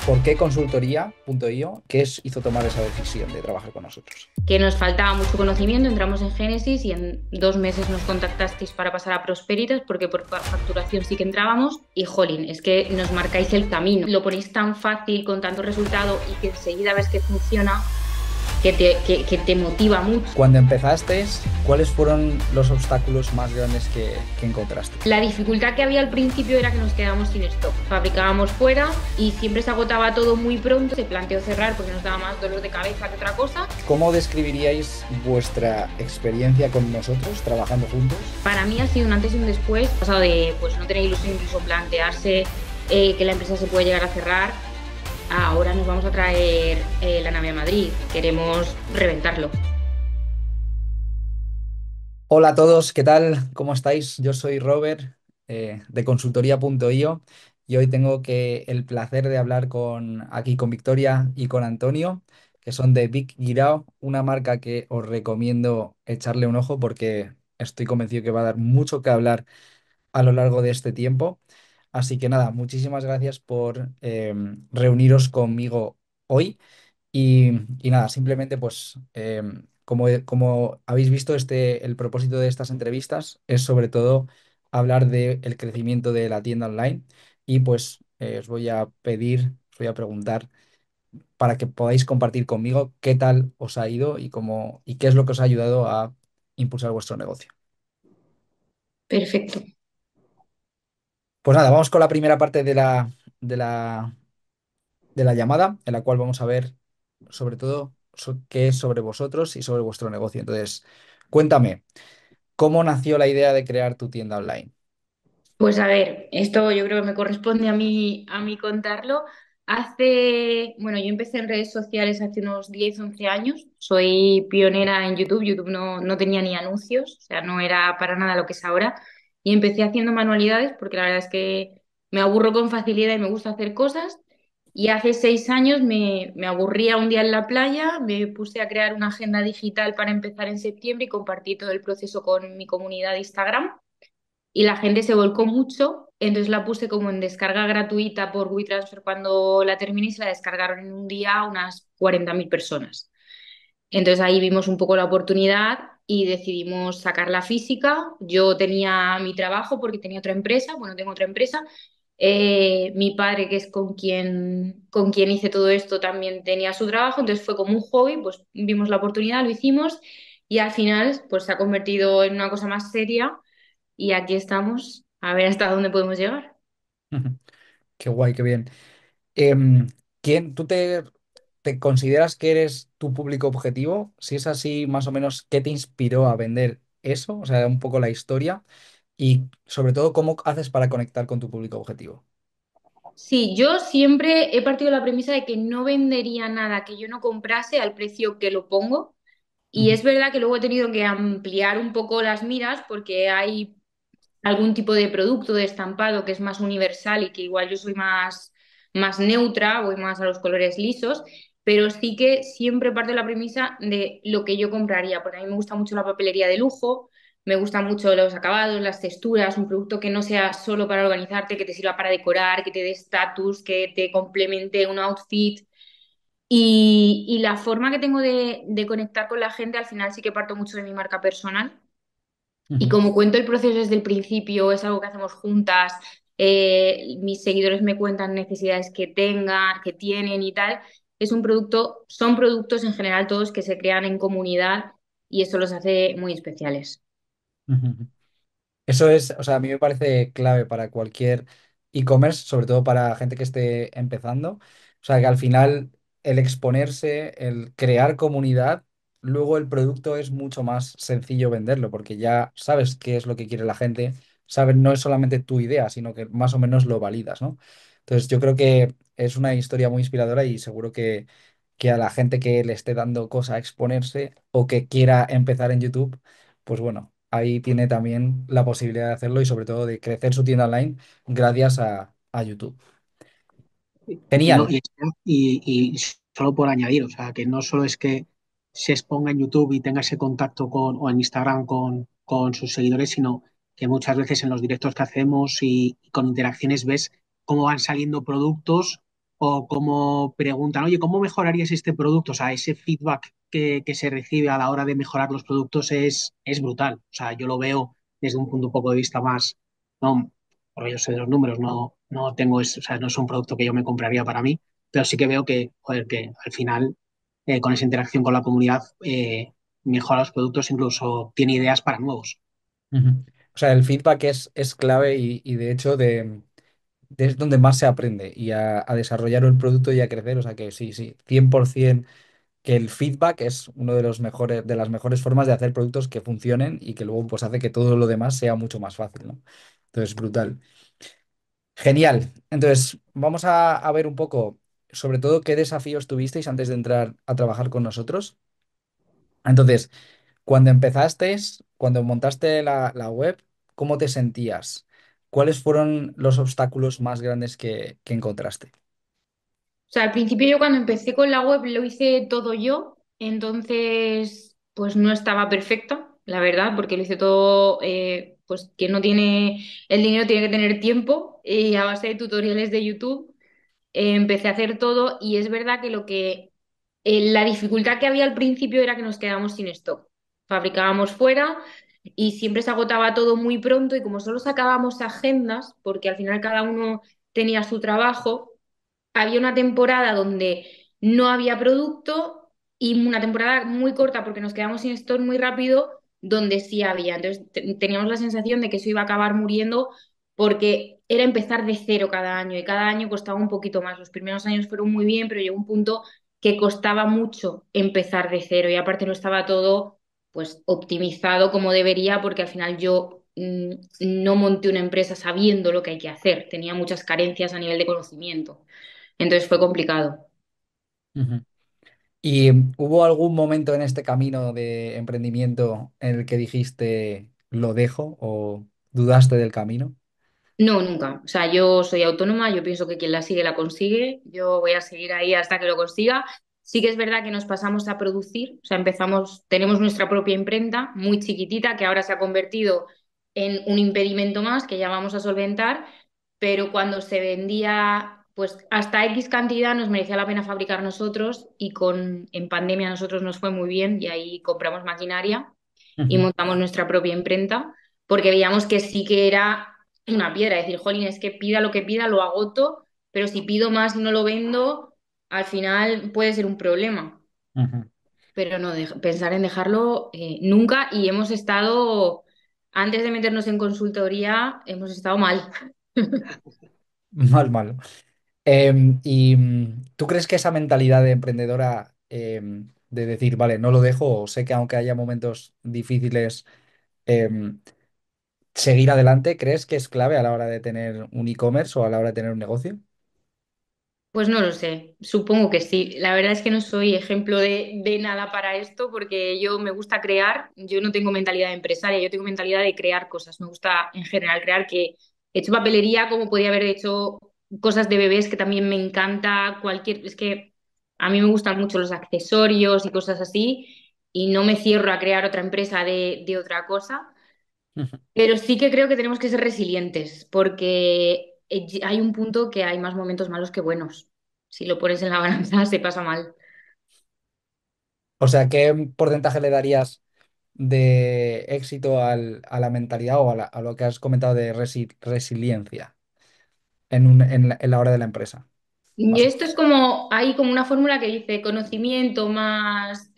¿Por qué consultoría.io? ¿Qué hizo tomar esa decisión de trabajar con nosotros? Que nos faltaba mucho conocimiento, entramos en Génesis y en 2 meses nos contactasteis para pasar a Prosperitas porque por facturación sí que entrábamos y jolín, es que nos marcáis el camino, lo ponéis tan fácil con tanto resultado y que enseguida ves que funciona, que te motiva mucho. Cuando empezaste, ¿cuáles fueron los obstáculos más grandes que encontraste? La dificultad que había al principio era que nos quedábamos sin stock. Fabricábamos fuera y siempre se agotaba todo muy pronto. Se planteó cerrar porque nos daba más dolor de cabeza que otra cosa. ¿Cómo describiríais vuestra experiencia con nosotros trabajando juntos? Para mí ha sido un antes y un después. Ha pasado de pues, no tener ilusión, incluso plantearse que la empresa se puede llegar a cerrar. Ahora nos vamos a traer la nave a Madrid. Queremos reventarlo. Hola a todos, ¿qué tal? ¿Cómo estáis? Yo soy Robert de consultoría.io y hoy tengo el placer de hablar aquí con Victoria y con Antonio, que son de Big Guirao, una marca que os recomiendo echarle un ojo porque estoy convencido que va a dar mucho que hablar a lo largo de este tiempo. Así que nada, muchísimas gracias por reuniros conmigo hoy. Y nada, simplemente pues como habéis visto, el propósito de estas entrevistas es sobre todo hablar del crecimiento de la tienda online y pues os voy a os voy a preguntar para que podáis compartir conmigo qué tal os ha ido y qué es lo que os ha ayudado a impulsar vuestro negocio. Perfecto. Pues nada, vamos con la primera parte de la, de la llamada, en la cual vamos a ver sobre todo qué es sobre vosotros y sobre vuestro negocio. Entonces, cuéntame, ¿cómo nació la idea de crear tu tienda online? Pues a ver, esto yo creo que me corresponde a mí contarlo. Bueno, yo empecé en redes sociales hace unos 10 11 años. Soy pionera en YouTube. YouTube no tenía ni anuncios, o sea, no era para nada lo que es ahora. Y empecé haciendo manualidades porque la verdad es que me aburro con facilidad y me gusta hacer cosas. Y hace 6 años me aburría un día en la playa, me puse a crear una agenda digital para empezar en septiembre y compartí todo el proceso con mi comunidad de Instagram y la gente se volcó mucho, entonces la puse como en descarga gratuita por WeTransfer cuando la terminé y se la descargaron en un día unas 40.000 personas. Entonces ahí vimos un poco la oportunidad y decidimos sacar la física. Yo tenía mi trabajo porque tenía otra empresa, bueno, tengo otra empresa. Mi padre, que es con quien hice todo esto, también tenía su trabajo, entonces fue como un hobby, pues vimos la oportunidad, lo hicimos y al final pues se ha convertido en una cosa más seria y aquí estamos, a ver hasta dónde podemos llegar. Qué guay, qué bien. Em, ¿Tú te consideras que eres tu público objetivo? Si es así, más o menos, ¿qué te inspiró a vender eso? O sea, un poco la historia y sobre todo, ¿cómo haces para conectar con tu público objetivo? Sí, yo siempre he partido de la premisa de que no vendería nada que yo no comprase al precio que lo pongo. Y Ujú, es verdad que luego he tenido que ampliar un poco las miras porque hay algún tipo de producto de estampado que es más universal y que igual yo soy más neutra, voy más a los colores lisos, pero sí que siempre parte de la premisa de lo que yo compraría, porque a mí me gusta mucho la papelería de lujo, me gustan mucho los acabados, las texturas, un producto que no sea solo para organizarte, que te sirva para decorar, que te dé estatus, que te complemente un outfit. Y la forma que tengo de conectar con la gente, al final sí que parto mucho de mi marca personal y ujú, como cuento el proceso desde el principio, es algo que hacemos juntas, mis seguidores me cuentan necesidades que tengan, que tienen y tal. Son productos en general todos que se crean en comunidad y eso los hace muy especiales. ujú. Eso es, o sea, a mí me parece clave para cualquier e-commerce, sobre todo para gente que esté empezando. O sea, que al final el exponerse, el crear comunidad, luego el producto es mucho más sencillo venderlo, porque ya sabes qué es lo que quiere la gente, sabes, no es solamente tu idea, sino que más o menos lo validas, ¿no? Entonces, yo creo que es una historia muy inspiradora y seguro que a la gente que le esté dando cosa a exponerse o que quiera empezar en YouTube, pues bueno, ahí tiene también la posibilidad de hacerlo y sobre todo de crecer su tienda online gracias a YouTube. Y, no, Genial. y solo por añadir, o sea, que no solo es que se exponga en YouTube y tenga ese contacto o en Instagram con sus seguidores, sino que muchas veces en los directos que hacemos y con interacciones ves cómo van saliendo productos o cómo preguntan, oye, ¿cómo mejorarías este producto? O sea, ese feedback que se recibe a la hora de mejorar los productos es brutal. O sea, yo lo veo desde un punto un poco de vista más, no, porque yo sé de los números, no tengo, o sea, no es un producto que yo me compraría para mí, pero sí que veo que, joder, que al final, con esa interacción con la comunidad, mejora los productos, incluso tiene ideas para nuevos. Ujú. O sea, el feedback es clave y de hecho es donde más se aprende y a desarrollar el producto y a crecer. O sea que sí, sí, 100% que el feedback es uno de los mejores, de las mejores formas de hacer productos que funcionen y que luego pues hace que todo lo demás sea mucho más fácil, ¿no? Entonces, brutal. Genial. Entonces, vamos a ver un poco, sobre todo, qué desafíos tuvisteis antes de entrar a trabajar con nosotros. Entonces, cuando empezaste, cuando montaste la web, ¿cómo te sentías? ¿Cuáles fueron los obstáculos más grandes que encontraste? O sea, al principio yo cuando empecé con la web lo hice todo yo, entonces pues no estaba perfecta, la verdad, porque lo hice todo, pues quien no tiene el dinero tiene que tener tiempo y a base de tutoriales de YouTube empecé a hacer todo y es verdad que la dificultad que había al principio era que nos quedábamos sin stock. Fabricábamos fuera y siempre se agotaba todo muy pronto y como solo sacábamos agendas, porque al final cada uno tenía su trabajo, había una temporada donde no había producto y una temporada muy corta porque nos quedamos sin stock muy rápido donde sí había. Entonces teníamos la sensación de que eso iba a acabar muriendo porque era empezar de cero cada año y cada año costaba un poquito más. Los primeros años fueron muy bien, pero llegó un punto que costaba mucho empezar de cero y aparte no estaba todo pues optimizado como debería porque al final yo no monté una empresa sabiendo lo que hay que hacer, tenía muchas carencias a nivel de conocimiento. Entonces fue complicado. Ujú. ¿Y hubo algún momento en este camino de emprendimiento en el que dijiste lo dejo o dudaste del camino? No, nunca. O sea, yo soy autónoma, yo pienso que quien la sigue la consigue, yo voy a seguir ahí hasta que lo consiga. Sí que es verdad que nos pasamos a producir, o sea, tenemos nuestra propia imprenta muy chiquitita que ahora se ha convertido en un impedimento más que ya vamos a solventar, pero cuando se vendía pues hasta X cantidad nos merecía la pena fabricar nosotros y en pandemia a nosotros nos fue muy bien y ahí compramos maquinaria y Ujú, montamos nuestra propia imprenta porque veíamos que sí que era una piedra, decir, jolín, es que pida lo que pida, lo agoto, pero si pido más y no lo vendo, al final puede ser un problema. ujú. Pero no, pensar en dejarlo nunca y hemos estado, antes de meternos en consultoría, hemos estado mal. Mal, mal. ¿Tú crees que esa mentalidad de emprendedora de decir, vale, no lo dejo, o sé que aunque haya momentos difíciles, em, seguir adelante, crees que es clave a la hora de tener un e-commerce o a la hora de tener un negocio? Pues no lo sé, supongo que sí. La verdad es que no soy ejemplo de nada para esto porque yo me gusta crear, yo no tengo mentalidad de empresaria, yo tengo mentalidad de crear cosas. Me gusta en general crear que he hecho papelería como podía haber hecho cosas de bebés que también me encanta, es que a mí me gustan mucho los accesorios y cosas así y no me cierro a crear otra empresa de otra cosa. Ujú. Pero sí que creo que tenemos que ser resilientes, porque hay un punto que hay más momentos malos que buenos. Si lo pones en la balanza, se pasa mal. O sea, ¿qué porcentaje le darías de éxito a la mentalidad o a lo que has comentado de resiliencia en la hora de la empresa? Y Más o esto es como, hay como una fórmula que dice conocimiento más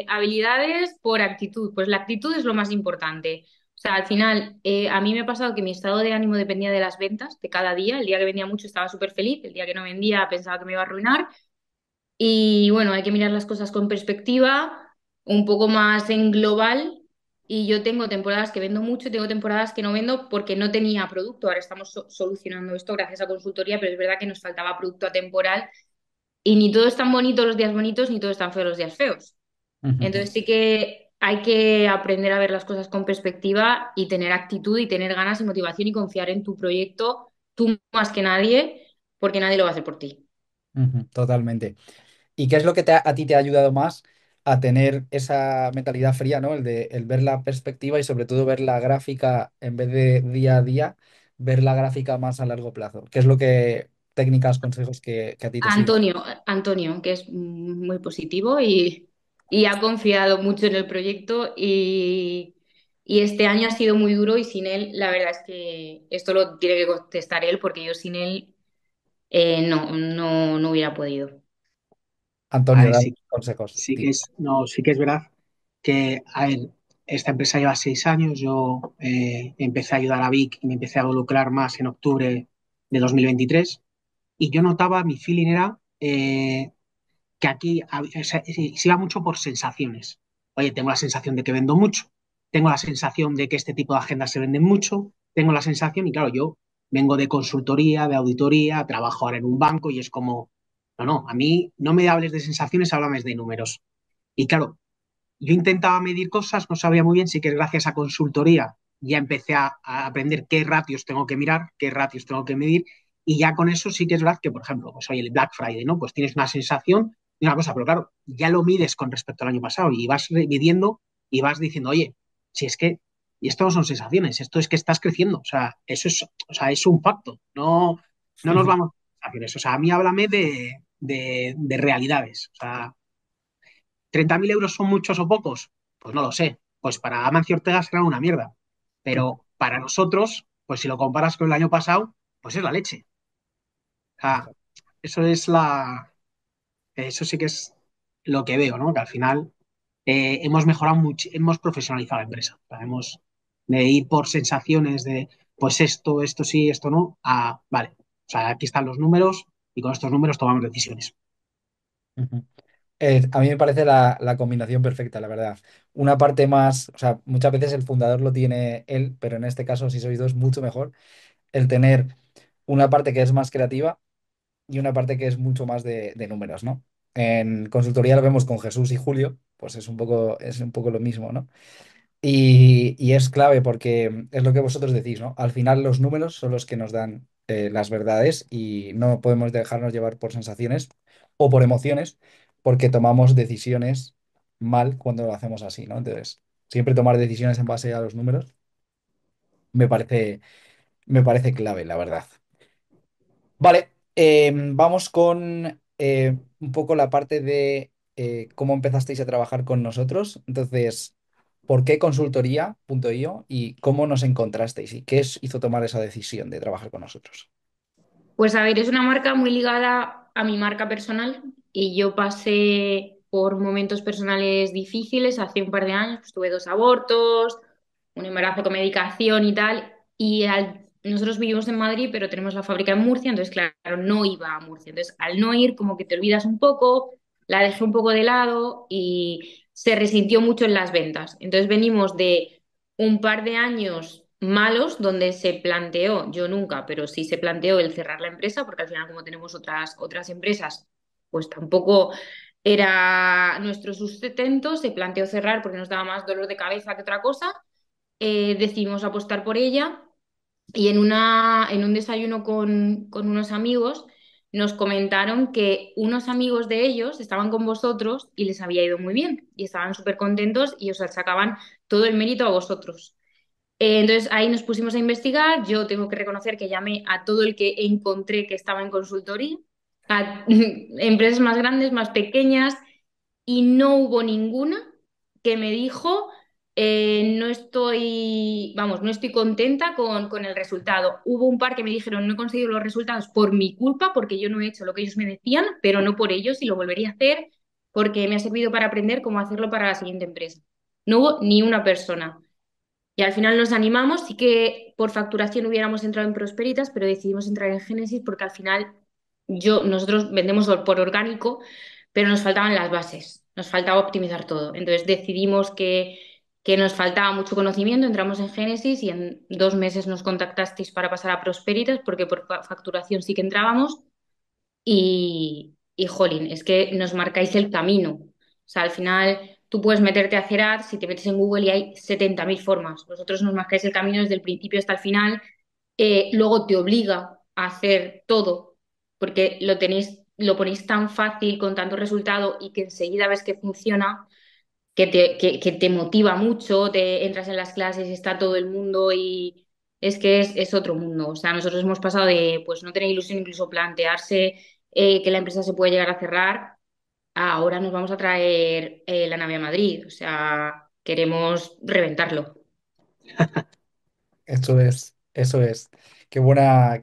habilidades por actitud. Pues la actitud es lo más importante. O sea, al final, a mí me ha pasado que mi estado de ánimo dependía de las ventas de cada día. El día que vendía mucho estaba súper feliz, el día que no vendía pensaba que me iba a arruinar. Y bueno, hay que mirar las cosas con perspectiva, un poco más en global. Y yo tengo temporadas que vendo mucho y tengo temporadas que no vendo porque no tenía producto. Ahora estamos solucionando esto gracias a consultoría, pero es verdad que nos faltaba producto atemporal. Y ni todo es tan bonito los días bonitos, ni todo es tan feo los días feos. menos. Entonces sí que hay que aprender a ver las cosas con perspectiva y tener actitud y tener ganas y motivación y confiar en tu proyecto, tú más que nadie, porque nadie lo va a hacer por ti. Ujú, ujú, totalmente. ¿Y qué es lo que a ti te ha ayudado más a tener esa mentalidad fría, ¿no? El ver la perspectiva y sobre todo ver la gráfica en vez de día a día, ver la gráfica más a largo plazo. ¿Qué es lo que técnicas, consejos que a ti te sirvan. Antonio, que es muy positivo y ha confiado mucho en el proyecto y este año ha sido muy duro y sin él, la verdad es que esto lo tiene que contestar él porque yo sin él no hubiera podido. Antonio, Vale, da sí, consejos. sí que es, no, sí que es verdad que, a ver, esta empresa lleva 6 años. Yo empecé a ayudar a Vic y me empecé a involucrar más en octubre de 2023. Y yo notaba, mi feeling era que aquí o sea, se iba mucho por sensaciones. Oye, tengo la sensación de que vendo mucho, tengo la sensación de que este tipo de agendas se venden mucho, tengo la sensación, y claro, yo vengo de consultoría, de auditoría, trabajo ahora en un banco y es como, no, no, a mí no me hables de sensaciones, háblame de números. Y claro, yo intentaba medir cosas, no sabía muy bien, sí que gracias a consultoría ya empecé a aprender qué ratios tengo que mirar, qué ratios tengo que medir, y ya con eso sí que es verdad que, por ejemplo, pues hoy el Black Friday, ¿no? Pues tienes una sensación y una cosa, pero claro, ya lo mides con respecto al año pasado y vas midiendo y vas diciendo, oye, si es que, y esto no son sensaciones, esto es que estás creciendo, o sea, eso es, o sea, es un facto, no, no nos vamos a sensaciones, o sea, a mí háblame de realidades, o sea, 30.000 euros son muchos o pocos, pues no lo sé. Pues para Amancio Ortega será una mierda. Pero para nosotros, pues si lo comparas con el año pasado, pues es la leche. O sea, eso es eso sí que es lo que veo, ¿no? Que al final hemos mejorado mucho, hemos profesionalizado la empresa. O sea, hemos de ir por sensaciones de, pues esto sí, esto no, a, vale, o sea, aquí están los números y con estos números tomamos decisiones. Ujú. A mí me parece la combinación perfecta, la verdad. Una parte más, o sea, muchas veces el fundador lo tiene él, pero en este caso, si sois dos, mucho mejor el tener una parte que es más creativa y una parte que es mucho más de números, ¿no? En consultoría lo vemos con Jesús y Julio, pues es un poco lo mismo, ¿no? Y es clave porque es lo que vosotros decís, ¿no? Al final los números son los que nos dan las verdades y no podemos dejarnos llevar por sensaciones o por emociones porque tomamos decisiones mal cuando lo hacemos así, ¿no? Entonces, siempre tomar decisiones en base a los números me parece, me parece clave, la verdad. Vale, vamos con un poco la parte de cómo empezasteis a trabajar con nosotros. Entonces, ¿por qué consultoría.io y cómo nos encontrasteis y qué os hizo tomar esa decisión de trabajar con nosotros? Pues a ver, es una marca muy ligada a mi marca personal y yo pasé por momentos personales difíciles hace un par de años, pues tuve dos abortos, un embarazo con medicación y tal, nosotros vivimos en Madrid, pero tenemos la fábrica en Murcia, entonces claro, no iba a Murcia. Entonces, al no ir, como que te olvidas un poco, la dejé un poco de lado y se resintió mucho en las ventas. Entonces venimos de un par de años malos donde se planteó, yo nunca, pero sí se planteó el cerrar la empresa, porque al final como tenemos otras empresas, pues tampoco era nuestro sustento, se planteó cerrar porque nos daba más dolor de cabeza que otra cosa. Decidimos apostar por ella y en un desayuno con unos amigos nos comentaron que unos amigos de ellos estaban con vosotros y les había ido muy bien y estaban súper contentos y os achacaban todo el mérito a vosotros. Entonces ahí nos pusimos a investigar. Yo tengo que reconocer que llamé a todo el que encontré que estaba en consultoría, a empresas más grandes, más pequeñas, y no hubo ninguna que me dijo no estoy, vamos, no estoy contenta con el resultado. Hubo un par que me dijeron no he conseguido los resultados por mi culpa, porque yo no he hecho lo que ellos me decían, pero no por ellos y lo volvería a hacer porque me ha servido para aprender cómo hacerlo para la siguiente empresa. No hubo ni una persona. Y al final nos animamos, sí que por facturación hubiéramos entrado en Prosperitas, pero decidimos entrar en Génesis porque al final nosotros vendemos por orgánico, pero nos faltaban las bases, nos faltaba optimizar todo. Entonces decidimos que nos faltaba mucho conocimiento, entramos en Génesis y en 2 meses nos contactasteis para pasar a Prosperitas porque por facturación sí que entrábamos jolín, es que nos marcáis el camino. O sea, al final tú puedes meterte a hacer ads si te metes en Google y hay 70.000 formas. Vosotros nos marcáis el camino desde el principio hasta el final. Luego te obliga a hacer todo porque lo ponéis tan fácil con tanto resultado y que enseguida ves que funciona, que te motiva mucho, te entras en las clases y está todo el mundo y es que es otro mundo. O sea, nosotros hemos pasado de pues no tener ilusión, incluso plantearse que la empresa se puede llegar a cerrar, a ahora nos vamos a traer la nave a Madrid. O sea, queremos reventarlo. Eso es, eso es. Qué buena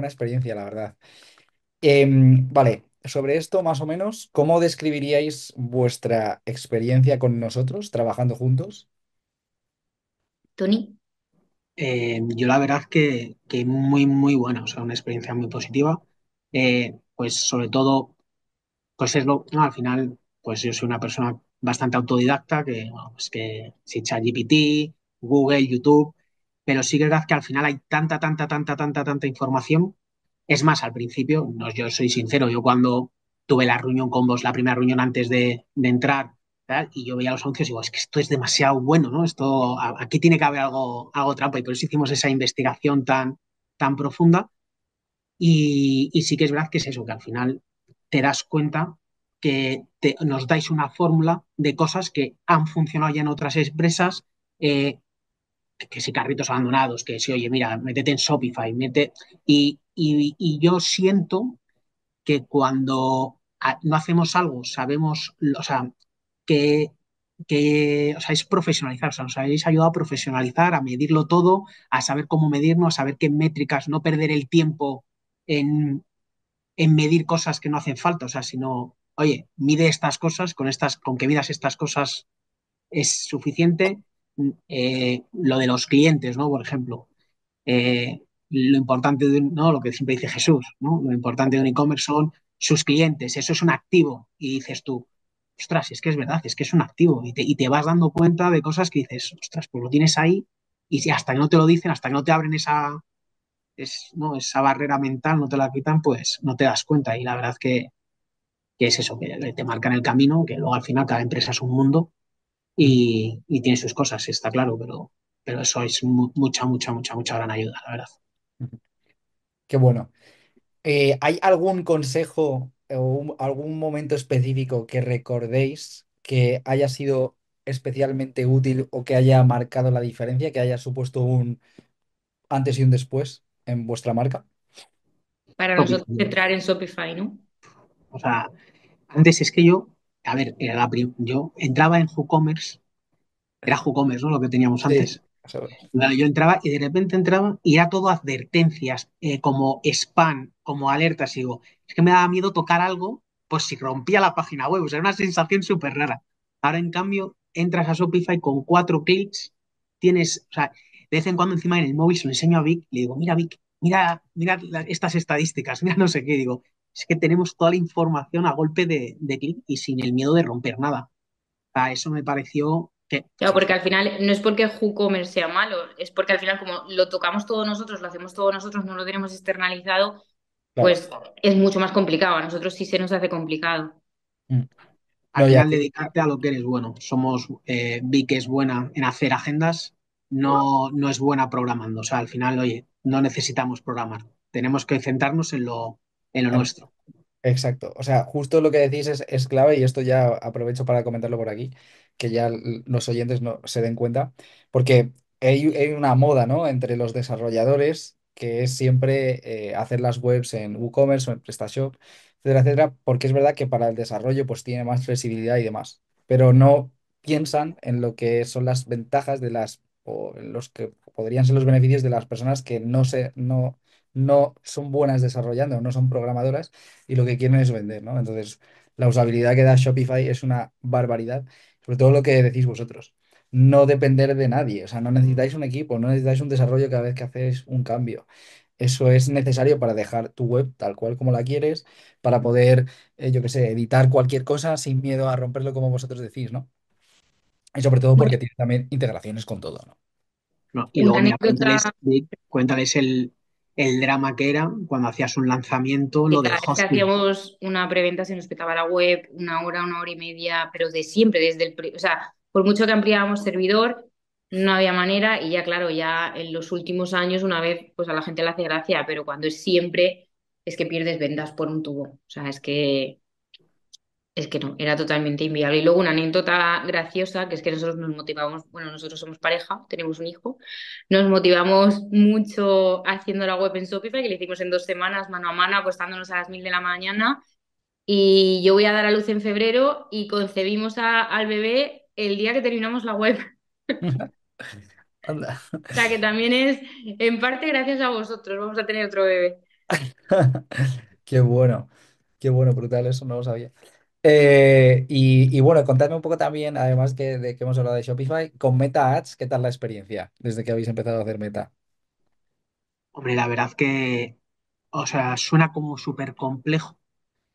experiencia, la verdad. Vale, sobre esto más o menos, ¿cómo describiríais vuestra experiencia con nosotros trabajando juntos? Tony, Yo la verdad que muy, muy buena, o sea, una experiencia muy positiva. Pues sobre todo, pues es lo, no, al final, pues yo soy una persona bastante autodidacta, que, bueno, pues que si ChatGPT, Google, YouTube, pero sí que es verdad que al final hay tanta, tanta, tanta, tanta, tanta información. Es más, al principio, no, yo soy sincero, yo cuando tuve la reunión con vos, la primera reunión antes de entrar, tal, y yo veía los anuncios y digo, es que esto es demasiado bueno, ¿no? Esto, aquí tiene que haber algo, algo trampa, y por eso hicimos esa investigación tan, tan profunda. Y sí que es verdad que es eso, que al final te das cuenta que nos dais una fórmula de cosas que han funcionado ya en otras empresas, que si carritos abandonados, que si, oye, mira, métete en Shopify, y yo siento que cuando no hacemos algo, sabemos, o sea, que, que os habéis profesionalizado, o sea, nos habéis ayudado a profesionalizar, a medirlo todo, a saber cómo medirnos, a saber qué métricas, no perder el tiempo en, en medir cosas que no hacen falta, o sea, sino, oye, mide estas cosas, con que midas estas cosas es suficiente. Lo de los clientes, ¿no? Por ejemplo, lo importante de ¿no? Lo que siempre dice Jesús, ¿no? Lo importante de un e-commerce son sus clientes, eso es un activo. Y dices tú, ostras, es que es verdad, es que es un activo. Y te vas dando cuenta de cosas que dices, ostras, pues lo tienes ahí y si hasta que no te lo dicen, hasta que no te abren ¿no? esa barrera mental, no te la quitan, pues no te das cuenta. Y la verdad que es eso, que te marcan el camino, que luego al final cada empresa es un mundo y tiene sus cosas, está claro, pero eso es mucha, mucha, mucha, mucha gran ayuda, la verdad. Qué bueno. ¿Hay algún consejo o algún momento específico que recordéis que haya sido especialmente útil o que haya marcado la diferencia, que haya supuesto un antes y un después en vuestra marca? para nosotros Shopify. entrar en Shopify, ¿no? O sea, antes es que yo, a ver, yo entraba en WooCommerce, era WooCommerce, ¿no? Lo que teníamos Sí, antes. eso es. Bueno, yo entraba y de repente entraba y era todo advertencias, como spam, como alertas. Y digo, es que me daba miedo tocar algo, pues si rompía la página web. O sea, era una sensación súper rara. Ahora, en cambio, entras a Shopify con 4 clics, tienes, o sea, de vez en cuando encima en el móvil se lo enseño a Vic, le digo, mira, Vic, mira, mira estas estadísticas, mira no sé qué. Digo, es que tenemos toda la información a golpe de clic y sin el miedo de romper nada. O sea, eso me pareció que, Claro, porque al final no es porque WooCommerce sea malo, es porque al final como lo tocamos todos nosotros, lo hacemos todos nosotros, no lo tenemos externalizado, Claro. pues es mucho más complicado. A nosotros sí se nos hace complicado. Mm. al No, ya. final dedicarte a lo que eres bueno. Vi que es buena en hacer agendas, no, no es buena programando. O sea, al final, oye, no necesitamos programar. Tenemos que centrarnos en lo nuestro. Exacto. O sea, justo lo que decís es clave y esto ya aprovecho para comentarlo por aquí, que ya los oyentes no se den cuenta, porque hay una moda, ¿no? Entre los desarrolladores que es siempre hacer las webs en WooCommerce o en PrestaShop, etcétera, etcétera, porque es verdad que para el desarrollo pues tiene más flexibilidad y demás, pero no piensan en lo que son las ventajas de o en los que podrían ser los beneficios de las personas que no son buenas desarrollando, no son programadoras y lo que quieren es vender, ¿no? Entonces, la usabilidad que da Shopify es una barbaridad, sobre todo lo que decís vosotros. No depender de nadie, o sea, no necesitáis un equipo, no necesitáis un desarrollo cada vez que hacéis un cambio. Eso es necesario para dejar tu web tal cual como la quieres, para poder, yo qué sé, editar cualquier cosa sin miedo a romperlo como vosotros decís, ¿no? Y sobre todo Bueno, porque tiene también integraciones con todo, ¿no? ¿No? Y una luego, mira, anécdota cuéntales el drama que era cuando hacías un lanzamiento, que lo del cada vez que hosting. hacíamos una preventa se nos petaba la web, una hora y media, pero de siempre, o sea, por mucho que ampliábamos servidor, no había manera y ya claro, ya en los últimos años una vez pues a la gente le hace gracia, pero cuando es siempre es que pierdes ventas por un tubo. O sea, es que Es que no, era totalmente inviable. Y luego una anécdota graciosa, que es que nosotros nos motivamos, bueno, nosotros somos pareja, tenemos un hijo, nos motivamos mucho haciendo la web en Shopify, que le hicimos en 2 semanas, mano a mano, acostándonos a las 1000 de la mañana. Y yo voy a dar a luz en febrero y concebimos al bebé el día que terminamos la web. Anda. O sea que también es en parte gracias a vosotros, vamos a tener otro bebé. Qué qué bueno, brutal, eso no lo sabía. Y bueno, contadme un poco también, además de que hemos hablado de Shopify, con Meta Ads, ¿qué tal la experiencia desde que habéis empezado a hacer Meta? Hombre, la verdad que, o sea, suena como súper complejo,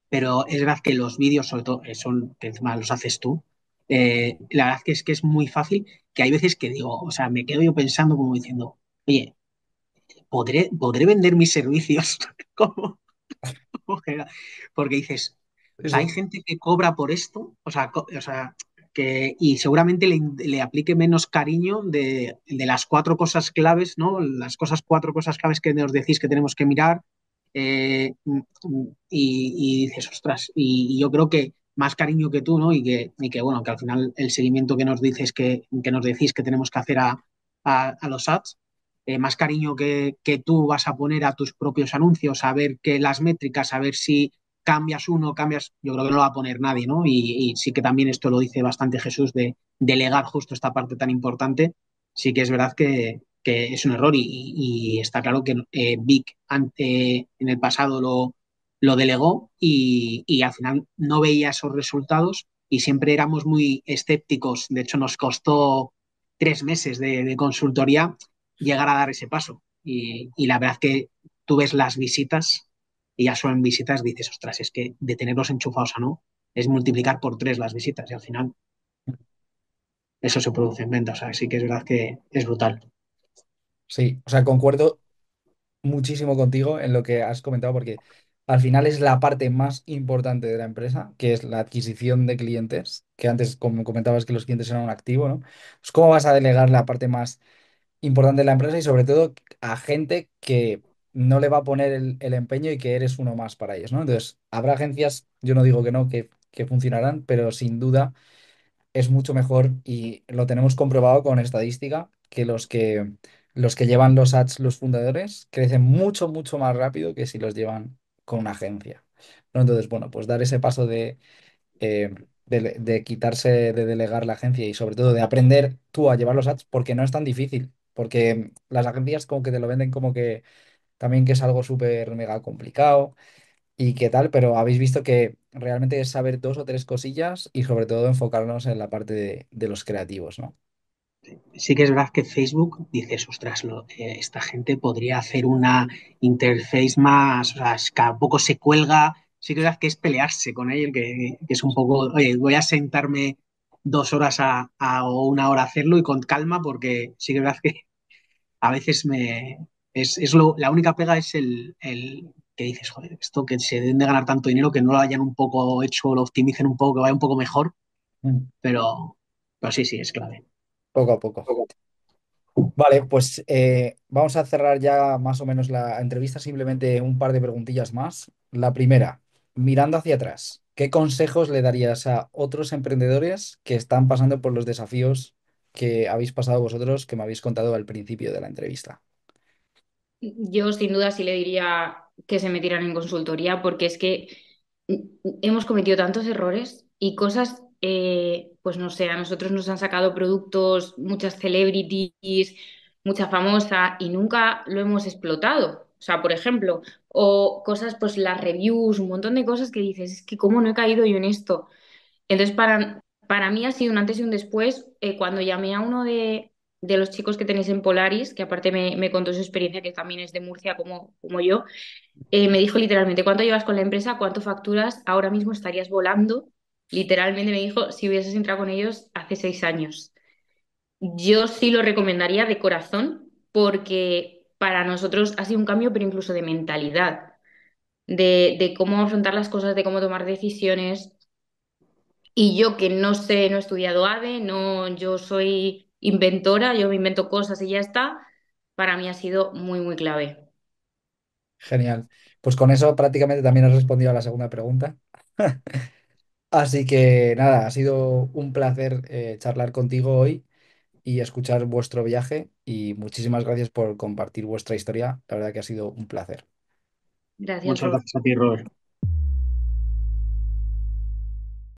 pero es verdad que los vídeos, sobre todo, son, que encima los haces tú, la verdad que es muy fácil, que hay veces que digo, o sea, me quedo yo pensando como diciendo, oye, ¿podré vender mis servicios? ¿Cómo? Porque dices, o Sí, sea, hay sí. gente que cobra por esto, o sea, que, y seguramente le aplique menos cariño de las cuatro cosas claves, ¿no? Las cuatro cosas claves que nos decís que tenemos que mirar, y dices, ostras, y yo creo que más cariño que tú, ¿no? Bueno, que al final el seguimiento que nos dices que nos decís que tenemos que hacer a los ads, más cariño que tú vas a poner a tus propios anuncios, a ver que las métricas, a ver si cambias uno, cambias, yo creo que no lo va a poner nadie, ¿no? Y sí que también esto lo dice bastante Jesús de delegar justo esta parte tan importante. Sí que es verdad que es un error y está claro que Vic en el pasado lo delegó y al final no veía esos resultados y siempre éramos muy escépticos. De hecho, nos costó 3 meses de consultoría llegar a dar ese paso. Y la verdad que tú ves las visitas y ya solo en visitas dices, ostras, es que de tenerlos enchufados a no, es multiplicar por tres las visitas y al final eso se produce en venta. O sea, sí que es verdad que es brutal. Sí, o sea, concuerdo muchísimo contigo en lo que has comentado porque al final es la parte más importante de la empresa, que es la adquisición de clientes, que antes como comentabas que los clientes eran un activo, ¿no? Pues cómo vas a delegar la parte más importante de la empresa y sobre todo a gente que no le va a poner el empeño y que eres uno más para ellos, ¿no? Entonces, habrá agencias, yo no digo que no, que funcionarán, pero sin duda es mucho mejor y lo tenemos comprobado con estadística que los que llevan los ads, los fundadores, crecen mucho más rápido que si los llevan con una agencia, ¿no? Entonces, bueno, pues dar ese paso de quitarse, de delegar la agencia y sobre todo de aprender tú a llevar los ads porque no es tan difícil, porque las agencias como que te lo venden como que también que es algo súper mega complicado y qué tal, pero habéis visto que realmente es saber dos o tres cosillas y sobre todo enfocarnos en la parte de los creativos, ¿no? Sí que es verdad que Facebook dices, ostras, esta gente podría hacer una interface más, o sea, es que a poco se cuelga. Sí que es verdad que es pelearse con él, que es un poco, oye, voy a sentarme 2 horas o una hora a hacerlo y con calma, porque sí que es verdad que a veces la única pega es el que dices, joder, esto que se deben de ganar tanto dinero que no lo hayan un poco hecho, lo optimicen un poco, que vaya un poco mejor, Mm. pero, pero sí, sí, es clave. Poco a poco. Vale, pues vamos a cerrar ya más o menos la entrevista, simplemente un par de preguntillas más. La primera, mirando hacia atrás, ¿qué consejos le darías a otros emprendedores que están pasando por los desafíos que habéis pasado vosotros, que me habéis contado al principio de la entrevista? Yo sin duda sí le diría que se metieran en consultoría porque es que hemos cometido tantos errores y cosas, pues no sé, a nosotros nos han sacado productos, muchas celebrities, mucha famosa y nunca lo hemos explotado. O sea, por ejemplo, o cosas, pues las reviews, un montón de cosas que dices, es que cómo no he caído yo en esto. Entonces, para mí ha sido un antes y un después cuando llamé a uno de los chicos que tenéis en Polaris, que aparte me contó su experiencia, que también es de Murcia como yo, me dijo literalmente, ¿cuánto llevas con la empresa? ¿Cuánto facturas? Ahora mismo estarías volando. Literalmente me dijo, si hubieses entrado con ellos hace 6 años. Yo sí lo recomendaría de corazón porque para nosotros ha sido un cambio, pero incluso de mentalidad, de cómo afrontar las cosas, de cómo tomar decisiones. Y yo que no sé, no he estudiado ADE, no, yo soy inventora, yo me invento cosas y ya está, para mí ha sido muy clave. Genial. Pues con eso prácticamente también has respondido a la segunda pregunta. Así que nada, ha sido un placer charlar contigo hoy y escuchar vuestro viaje y muchísimas gracias por compartir vuestra historia. La verdad que ha sido un placer. Gracias, Muchas Rob. gracias a ti, Robert.